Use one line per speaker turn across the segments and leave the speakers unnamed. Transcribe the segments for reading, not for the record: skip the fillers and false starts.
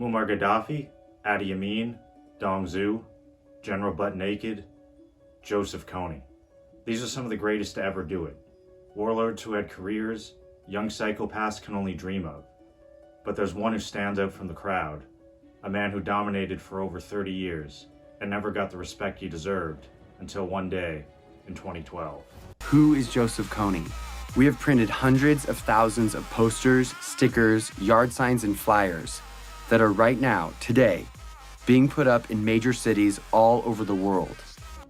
Muammar Gaddafi, Adi Amin, Dong Zhu, General Butt Naked, Joseph Kony. These are some of the greatest to ever do it. Warlords who had careers young psychopaths can only dream of. But there's one who stands out from the crowd, a man who dominated for over 30 years and never got the respect he deserved until one day in 2012.
Who is Joseph Kony? We have printed hundreds of thousands of posters, stickers, yard signs, and flyers that are right now, today, being put up in major cities all over the world.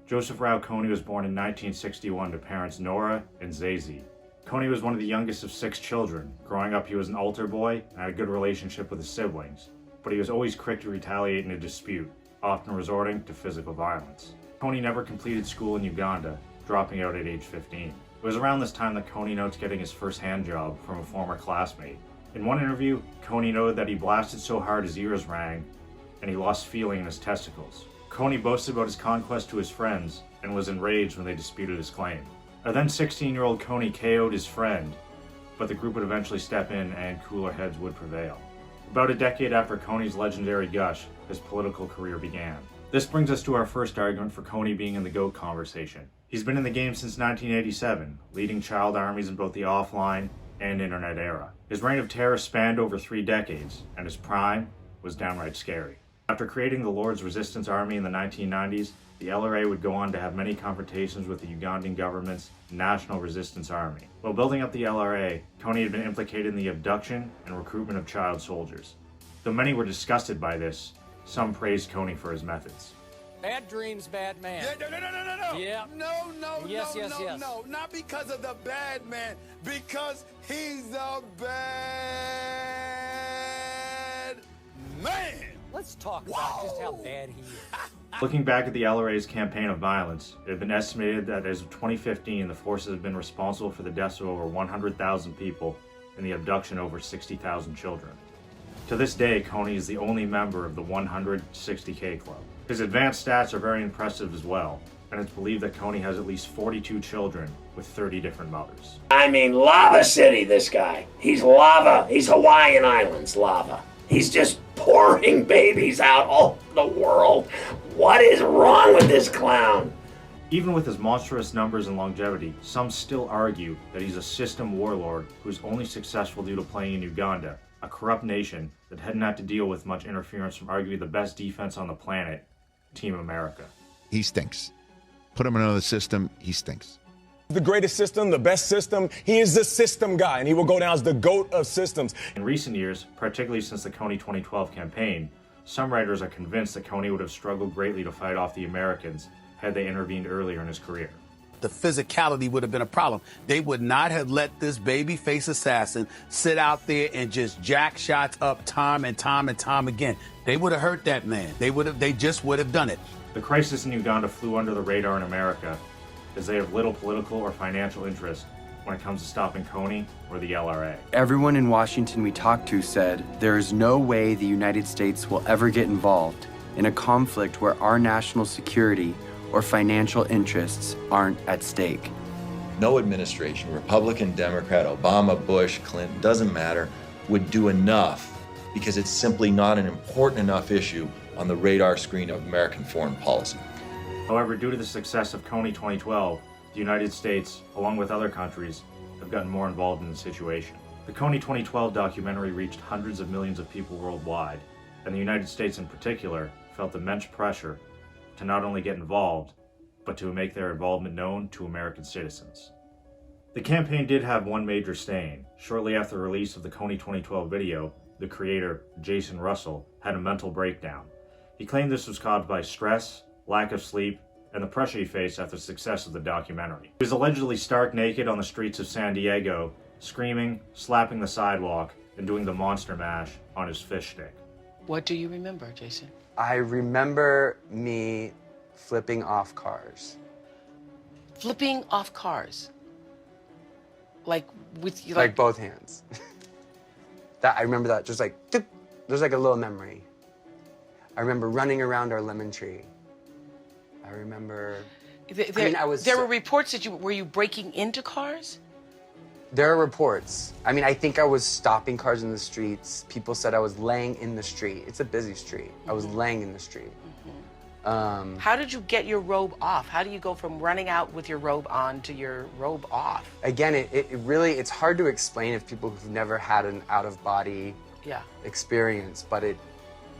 Joseph Rao Kony was born in 1961 to parents Nora and Zazie. Kony was one of the youngest of 6 children. Growing up, he was an altar boy and had a good relationship with his siblings, but he was always quick to retaliate in a dispute, often resorting to physical violence. Kony never completed school in Uganda, dropping out at age 15. It was around this time that Kony notes getting his first hand job from a former classmate. In one interview, Kony noted that he blasted so hard his ears rang and he lost feeling in his testicles. Kony boasted about his conquest to his friends and was enraged when they disputed his claim. A then 16-year-old Kony KO'd his friend, but the group would eventually step in and cooler heads would prevail. About a decade after Kony's legendary gush, his political career began. This brings us to our first argument for Kony being in the GOAT conversation. He's been in the game since 1987, leading child armies in both the offline and internet era. His reign of terror spanned over 3 decades, and his prime was downright scary. After creating the Lord's Resistance Army in the 1990s, the LRA would go on to have many confrontations with the Ugandan government's National Resistance Army. While building up the LRA, Kony had been implicated in the abduction and recruitment of child soldiers. Though many were disgusted by this, some praised Kony for his methods.
Bad dreams, bad man.
Yeah, no.
Yeah.
No,
Yes.
no. Not because of the bad man, because he's a bad man.
Let's talk about just how bad he is.
Looking back at the LRA's campaign of violence, it had been estimated that as of 2015, the forces have been responsible for the deaths of over 100,000 people and the abduction of over 60,000 children. To this day, Kony is the only member of the 160K Club. His advanced stats are very impressive as well, and it's believed that Kony has at least 42 children with 30 different mothers.
I mean, lava city, this guy. He's lava. He's Hawaiian Islands lava. He's just pouring babies out all over the world. What is wrong with this clown?
Even with his monstrous numbers and longevity, some still argue that he's a system warlord who's only successful due to playing in Uganda, a corrupt nation that hadn't had to deal with much interference from arguably the best defense on the planet, Team America.
He stinks. Put him in another system, he stinks.
The greatest system, the best system. He is the system guy, and he will go down as the GOAT of systems.
In recent years, particularly since the Kony 2012 campaign, some writers are convinced that Kony would have struggled greatly to fight off the Americans had they intervened earlier in his career.
The physicality would have been a problem. They would not have let this baby-face assassin sit out there and just jack shots up time and time again. They would have hurt that man. They just would have done it.
The crisis in Uganda flew under the radar in America, as they have little political or financial interest when it comes to stopping Kony or the LRA.
Everyone in Washington we talked to said there is no way the United States will ever get involved in a conflict where our national security or financial interests aren't at stake.
No administration, Republican, Democrat, Obama, Bush, Clinton, doesn't matter, would do enough because it's simply not an important enough issue on the radar screen of American foreign policy.
However, due to the success of Kony 2012, the United States, along with other countries, have gotten more involved in the situation. The Kony 2012 documentary reached hundreds of millions of people worldwide, and the United States in particular felt immense pressure to not only get involved, but to make their involvement known to American citizens. The campaign did have one major stain. Shortly after the release of the Kony 2012 video, the creator, Jason Russell, had a mental breakdown. He claimed this was caused by stress, lack of sleep, and the pressure he faced after the success of the documentary. He was allegedly stark naked on the streets of San Diego, screaming, slapping the sidewalk, and doing the monster mash on his fish stick.
What do you remember, Jason?
I remember me flipping off cars.
Flipping off cars? Like with you?
Like both hands. I remember that, just like, there's like a little memory. I remember running around our lemon tree. I remember,
There were reports that were you breaking into cars?
There are reports. I mean, I think I was stopping cars in the streets. People said I was laying in the street. It's a busy street. I was laying in the street.
How did you get your robe off? How do you go from running out with your robe on to your robe off?
Again, it really, it's hard to explain if people who've never had an out-of-body
Yeah.
experience, but it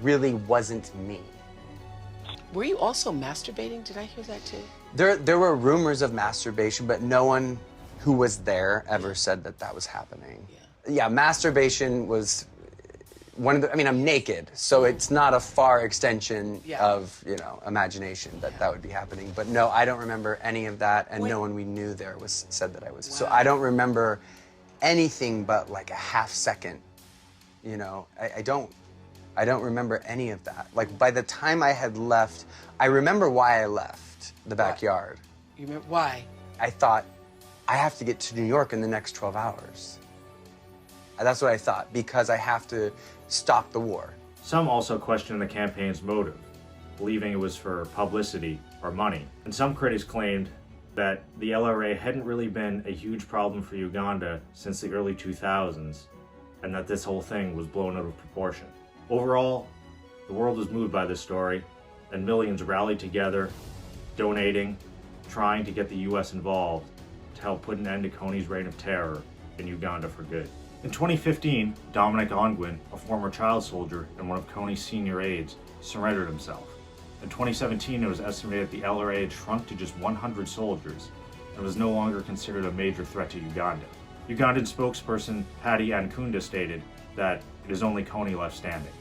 really wasn't me.
Were you also masturbating? Did I hear that too?
There were rumors of masturbation, but no one who was there ever said that that was happening. Yeah, masturbation was one of the, I mean, I'm naked, so it's not a far extension of, you know, imagination that that would be happening. But no, I don't remember any of that, and no one we knew there was said that I was. So I don't remember anything but like a half second, you know. I don't remember any of that. Like by the time I had left, I remember why I left the backyard.
You remember why?
I thought, I have to get to New York in the next 12 hours. That's what I thought, because I have to stop the war.
Some also question the campaign's motive, believing it was for publicity or money. And some critics claimed that the LRA hadn't really been a huge problem for Uganda since the early 2000s, and that this whole thing was blown out of proportion. Overall, the world was moved by this story, and millions rallied together, donating, trying to get the US involved to help put an end to Kony's reign of terror in Uganda for good. In 2015, Dominic Ongwen, a former child soldier and one of Kony's senior aides, surrendered himself. In 2017, it was estimated the LRA had shrunk to just 100 soldiers and was no longer considered a major threat to Uganda. Ugandan spokesperson Patty Ankunda stated that it is only Kony left standing.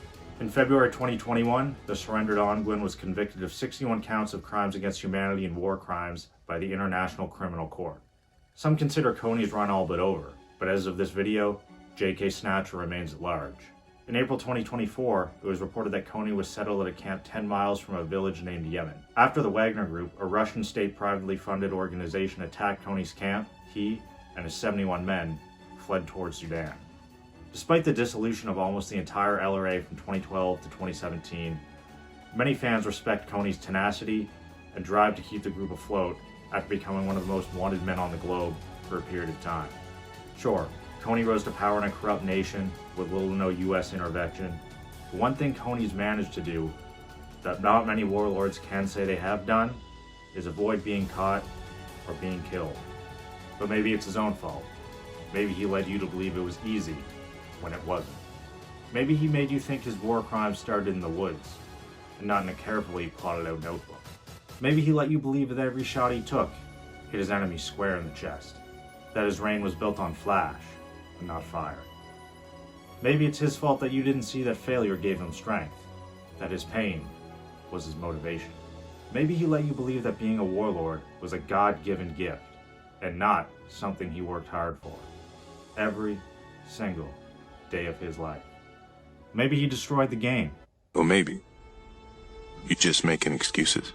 In February 2021, the surrendered Ongwen was convicted of 61 counts of crimes against humanity and war crimes by the International Criminal Court. Some consider Kony's run all but over, but as of this video, J.K. Snatcher remains at large. In April 2024, it was reported that Kony was settled at a camp 10 miles from a village named Yemen. After the Wagner Group, a Russian state privately funded organization, attacked Kony's camp, he and his 71 men fled towards Sudan. Despite the dissolution of almost the entire LRA from 2012 to 2017, many fans respect Kony's tenacity and drive to keep the group afloat after becoming one of the most wanted men on the globe for a period of time. Sure, Kony rose to power in a corrupt nation with little to no US intervention. But one thing Kony's managed to do that not many warlords can say they have done is avoid being caught or being killed. But maybe it's his own fault. Maybe he led you to believe it was easy when it wasn't. Maybe he made you think his war crimes started in the woods and not in a carefully plotted out notebook. Maybe he let you believe that every shot he took hit his enemy square in the chest, that his reign was built on flash and not fire. Maybe it's his fault that you didn't see that failure gave him strength, that his pain was his motivation. Maybe he let you believe that being a warlord was a God-given gift and not something he worked hard for every single day of his life. Maybe he destroyed the game.
Or maybe you're just making excuses.